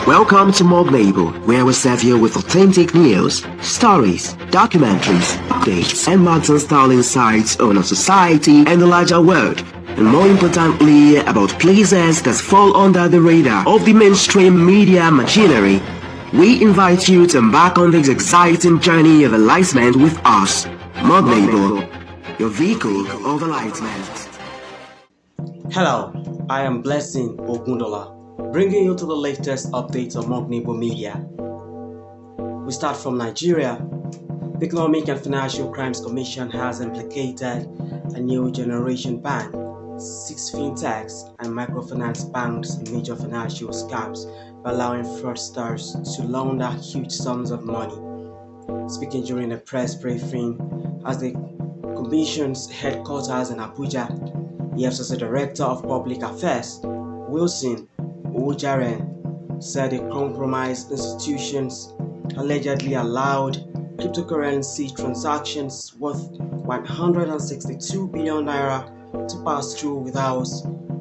Welcome to Morganable, where we serve you with authentic news, stories, documentaries, updates, and modern-style insights on our society and the larger world, and more importantly, about places that fall under the radar of the mainstream media machinery. We invite you to embark on this exciting journey of enlightenment with us. Morganable, your vehicle of enlightenment. Hello, I am Blessing Ogundola, bringing you to the latest updates of Morganable Media. We start from Nigeria. The Economic and Financial Crimes Commission has implicated a new generation bank, 6 fintechs and microfinance banks in major financial scams by allowing fraudsters to launder huge sums of money. Speaking during a press briefing at the Commission's headquarters in Abuja, the FCC Director of Public Affairs, Wilson Ojaren, said the compromised institutions allegedly allowed cryptocurrency transactions worth 162 billion naira to pass through without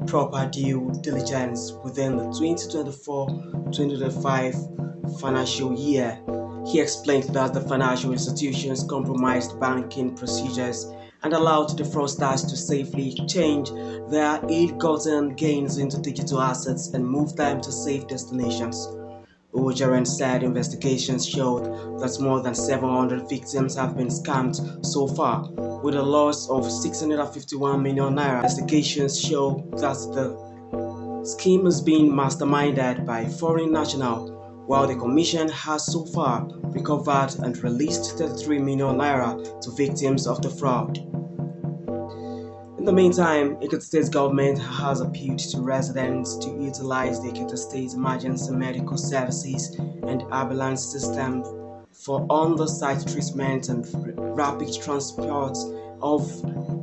proper due diligence within the 2024-2025 financial year. He explained that the financial institutions compromised banking procedures and allowed the fraudsters to safely change their ill-gotten gains into digital assets and move them to safe destinations. Ojaren said investigations showed that more than 700 victims have been scammed so far, with a loss of 651 million naira. Investigations show that the scheme is being masterminded by foreign nationals, while the Commission has so far recovered and released 33 million naira to victims of the fraud. In the meantime, Ekiti State government has appealed to residents to utilize the Ekiti State Emergency Medical Services and ambulance system for on-the-site treatment and rapid transport of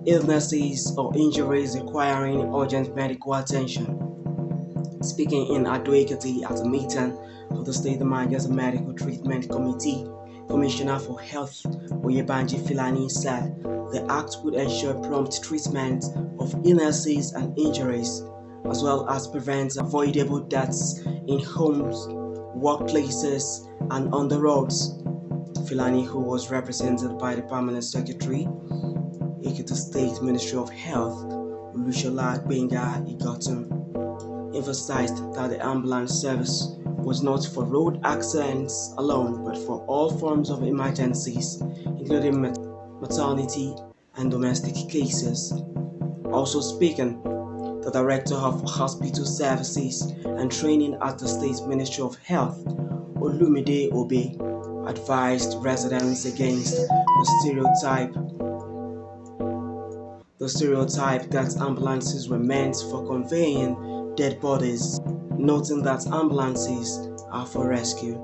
illnesses or injuries requiring urgent medical attention. Speaking in Ado-Ekiti at a meeting of the State Emergency Medical Treatment Committee, Commissioner for Health Oyebanji Filani said the act would ensure prompt treatment of illnesses and injuries, as well as prevent avoidable deaths in homes, workplaces, and on the roads. Filani, who was represented by the Permanent Secretary, Ekiti State Ministry of Health, Olushola Gbenga Igotun, emphasized that the ambulance service was not for road accidents alone, but for all forms of emergencies, including maternity and domestic cases. Also speaking, the Director of Hospital Services and Training at the State Ministry of Health, Olumide Obe, advised residents against the stereotype that ambulances were meant for conveying dead bodies, noting that ambulances are for rescue.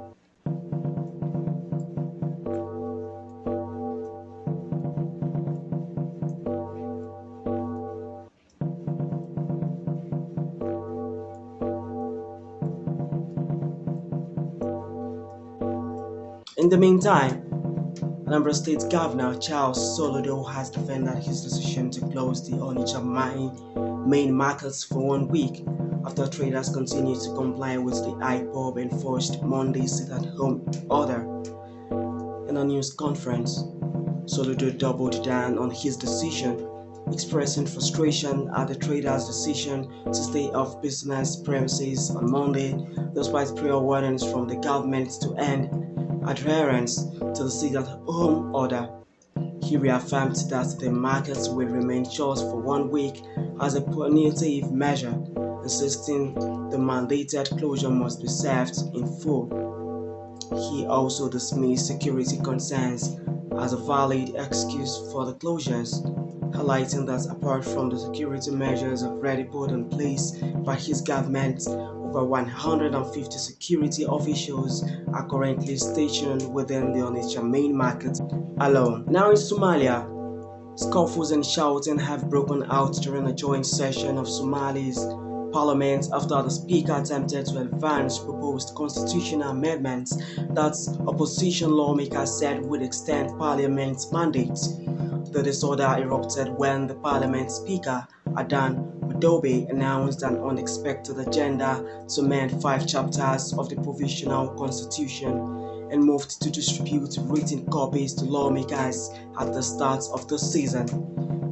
In the meantime, Anambra State Governor Charles Soludo has defended his decision to close the Onitsha main markets for 1 week after traders continue to comply with the IPOB enforced Monday sit-at-home order. In a news conference, Soludo doubled down on his decision, expressing frustration at the traders' decision to stay off business premises on Monday, despite prior warnings from the government to end adherence to the sit-at-home order. He reaffirmed that the markets will remain shut for 1 week as a punitive measure, insisting the mandated closure must be served in full. He also dismissed security concerns as a valid excuse for the closures, highlighting that apart from the security measures already put in place by his government, over 150 security officials are currently stationed within the Onitsha main market alone. Now in Somalia, scuffles and shouting have broken out during a joint session of Somalis Parliament after the Speaker attempted to advance proposed constitutional amendments that opposition lawmakers said would extend Parliament's mandate. The disorder erupted when the Parliament Speaker, Adan Madobe, announced an unexpected agenda to amend 5 chapters of the Provisional Constitution and moved to distribute written copies to lawmakers at the start of the season.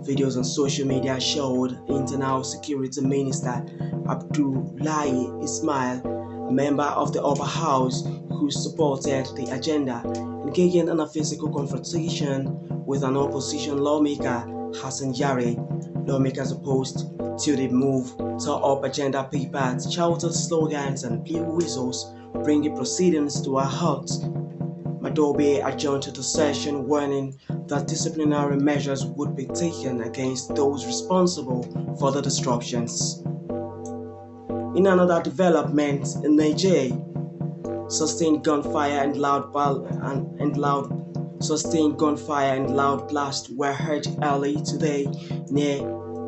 Videos on social media showed Internal Security Minister Abdullahi Ismail, a member of the upper house who supported the agenda, engaging in a physical confrontation with an opposition lawmaker, Hassan Yari. Lawmakers opposed to the move tore up agenda papers, shouted slogans and blew whistles, bringing proceedings to a halt. Madobe adjourned the session, warning that disciplinary measures would be taken against those responsible for the disruptions. In another development, in Nigeria, sustained gunfire and loud blast were heard early today near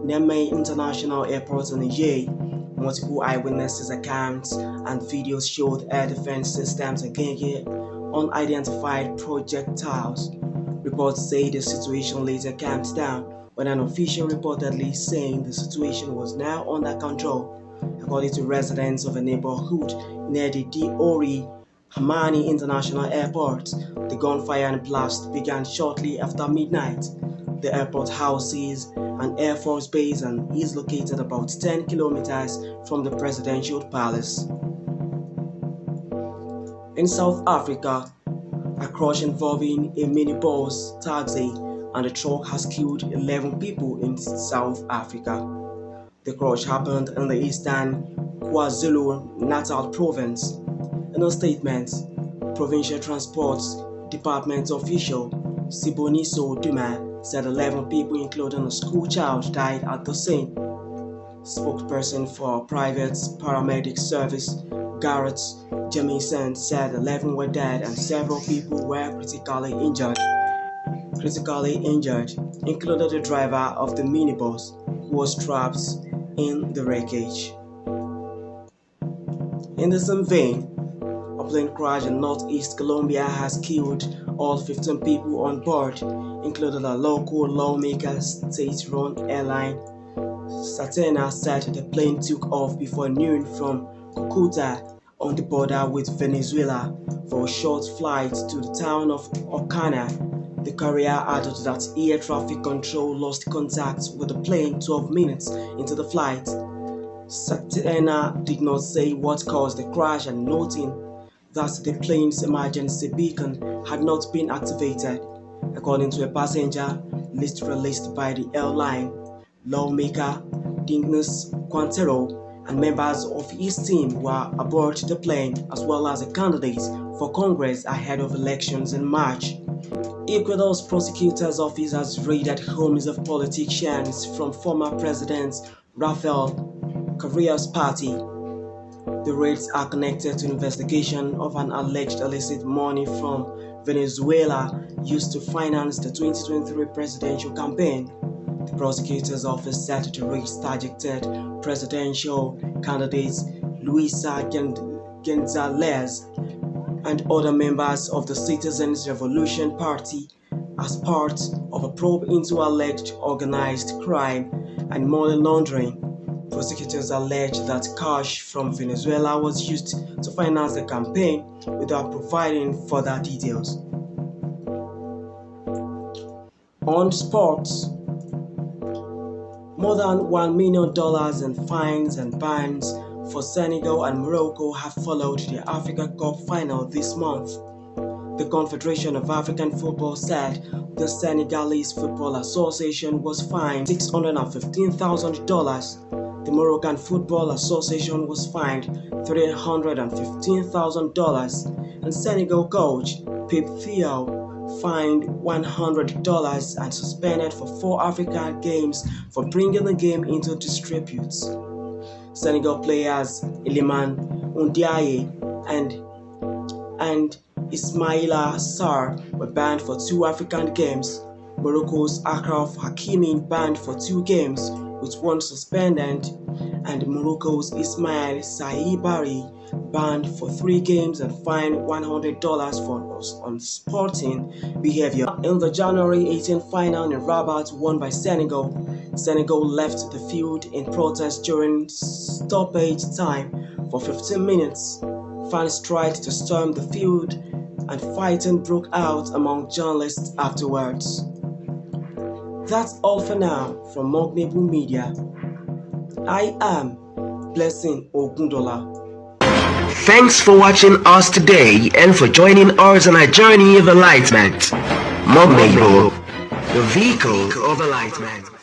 Niamey International Airport in Niger. Multiple eyewitnesses accounts and videos showed air defense systems engaging unidentified projectiles. Reports say the situation later calmed down, with an official reportedly saying the situation was now under control. According to residents of a neighborhood near the Diori Hamani International Airport, the gunfire and blast began shortly after midnight. The airport houses an Air Force base and is located about 10 kilometers from the presidential palace. In South Africa, a crash involving a minibus, taxi, and a truck has killed 11 people in South Africa. The crash happened in the eastern KwaZulu-Natal province. In a statement, Provincial Transport Department official Siboniso Duma said 11 people, including a school child, died at the scene. Spokesperson for Private Paramedic Service, Garrett Jamieson, said 11 were dead and several people were critically injured. Included the driver of the minibus, who was trapped in the wreckage. In the same vein, a plane crash in northeast Colombia has killed all 15 people on board, including a local lawmaker. State-run airline Satena said the plane took off before noon from Cucuta on the border with Venezuela for a short flight to the town of Ocana. The carrier added that air traffic control lost contact with the plane 12 minutes into the flight. Satena did not say what caused the crash, and noting that the plane's emergency beacon had not been activated. According to a passenger list released by the airline, lawmaker Dignas Quintero and members of his team were aboard the plane, as well as a candidate for Congress ahead of elections in March. Ecuador's prosecutor's office has raided homes of politicians from former President Rafael Correa's party. The raids are connected to investigation of an alleged illicit money from Venezuela used to finance the 2023 presidential campaign. The prosecutor's office said the raids targeted presidential candidates Luisa Gonzalez and other members of the Citizens Revolution Party as part of a probe into alleged organized crime and money laundering. Prosecutors allege that cash from Venezuela was used to finance the campaign without providing further details. On sports, more than $1 million in fines and bans for Senegal and Morocco have followed the Africa Cup final this month. The Confederation of African Football said the Senegalese Football Association was fined $615,000. The Moroccan Football Association was fined $315,000, and Senegal coach Pep Thiaw fined $100 and suspended for 4 African games for bringing the game into disrepute. Senegal players Iliman Ndiaye and Ismaila Sarr were banned for 2 African games. Morocco's Achraf Hakimi banned for 2 games, with one suspended, and Morocco's Ismail Saibari banned for 3 games and fined $100 for unsporting behavior. In the January 18 final in Rabat won by Senegal, Senegal left the field in protest during stoppage time for 15 minutes. Fans tried to storm the field and fighting broke out among journalists afterwards. That's all for now from Morganable Media. I am Blessing Ogundola. Thanks for watching us today and for joining us on our journey of enlightenment. Morganable, the vehicle of enlightenment.